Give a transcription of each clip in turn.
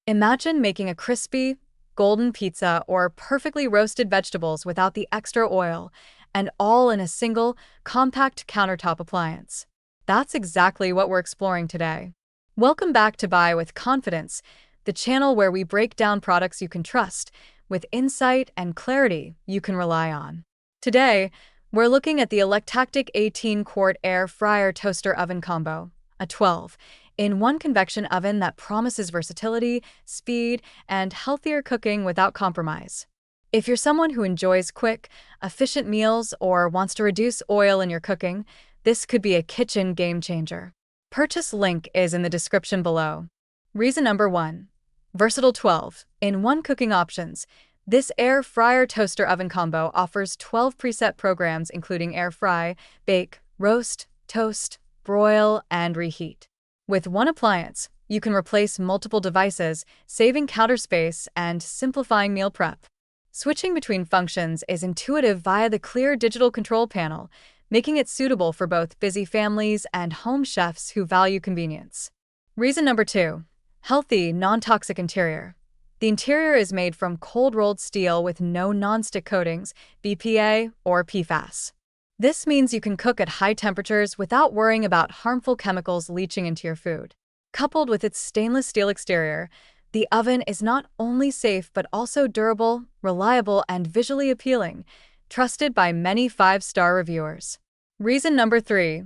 Imagine making a crispy, golden pizza or perfectly roasted vegetables without the extra oil, and all in a single, compact countertop appliance. That's exactly what we're exploring today. Welcome back to Buy with Confidence, the channel where we break down products you can trust with insight and clarity you can rely on. Today, we're looking at the Electactic 18-quart air fryer toaster oven combo, a 12-in-1 convection oven that promises versatility, speed, and healthier cooking without compromise. If you're someone who enjoys quick, efficient meals or wants to reduce oil in your cooking, this could be a kitchen game changer. Purchase link is in the description below. Reason number 1. Versatile 12-in-1 cooking options. This air fryer toaster oven combo offers 12 preset programs including air fry, bake, roast, toast, broil, and reheat. With one appliance, you can replace multiple devices, saving counter space and simplifying meal prep. Switching between functions is intuitive via the clear digital control panel, making it suitable for both busy families and home chefs who value convenience. Reason number 2. Healthy, non-toxic interior. The interior is made from cold-rolled steel with no non-stick coatings, BPA, or PFAS. This means you can cook at high temperatures without worrying about harmful chemicals leaching into your food. Coupled with its stainless steel exterior, the oven is not only safe but also durable, reliable, and visually appealing, trusted by many 5-star reviewers. Reason number 3.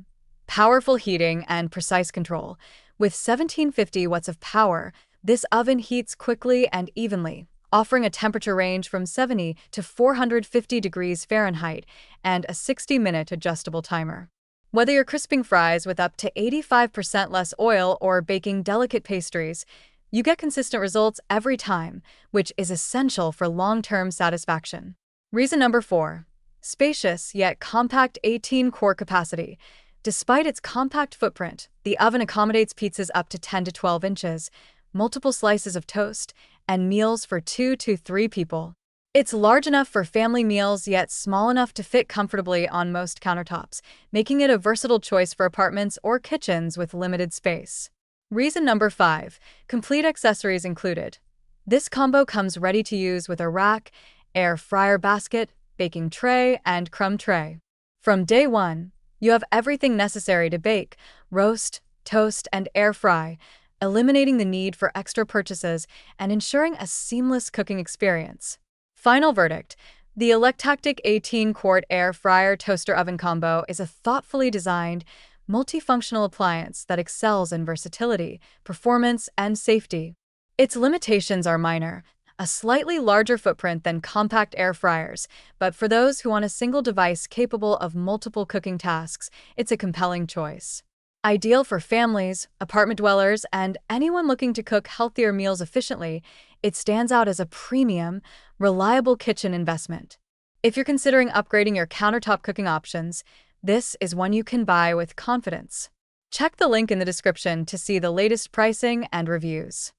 Powerful heating and precise control. With 1750 watts of power, this oven heats quickly and evenly, offering a temperature range from 70 to 450 degrees Fahrenheit and a 60-minute adjustable timer. Whether you're crisping fries with up to 85% less oil or baking delicate pastries, you get consistent results every time, which is essential for long-term satisfaction. Reason number 4. Spacious yet compact 18-quart capacity. Despite its compact footprint, the oven accommodates pizzas up to 10 to 12 inches, multiple slices of toast, and meals for 2 to 3 people. It's large enough for family meals yet small enough to fit comfortably on most countertops, making it a versatile choice for apartments or kitchens with limited space. Reason number 5. Complete accessories included. This combo comes ready to use with a rack, air fryer basket, baking tray, and crumb tray. From day one, you have everything necessary to bake, roast, toast, and air fry, eliminating the need for extra purchases and ensuring a seamless cooking experience. Final verdict: the Electactic 18-quart air fryer toaster oven combo is a thoughtfully designed, multifunctional appliance that excels in versatility, performance, and safety. Its limitations are minor: a slightly larger footprint than compact air fryers, but for those who want a single device capable of multiple cooking tasks, it's a compelling choice. Ideal for families, apartment dwellers, and anyone looking to cook healthier meals efficiently, it stands out as a premium, reliable kitchen investment. If you're considering upgrading your countertop cooking options, this is one you can buy with confidence. Check the link in the description to see the latest pricing and reviews.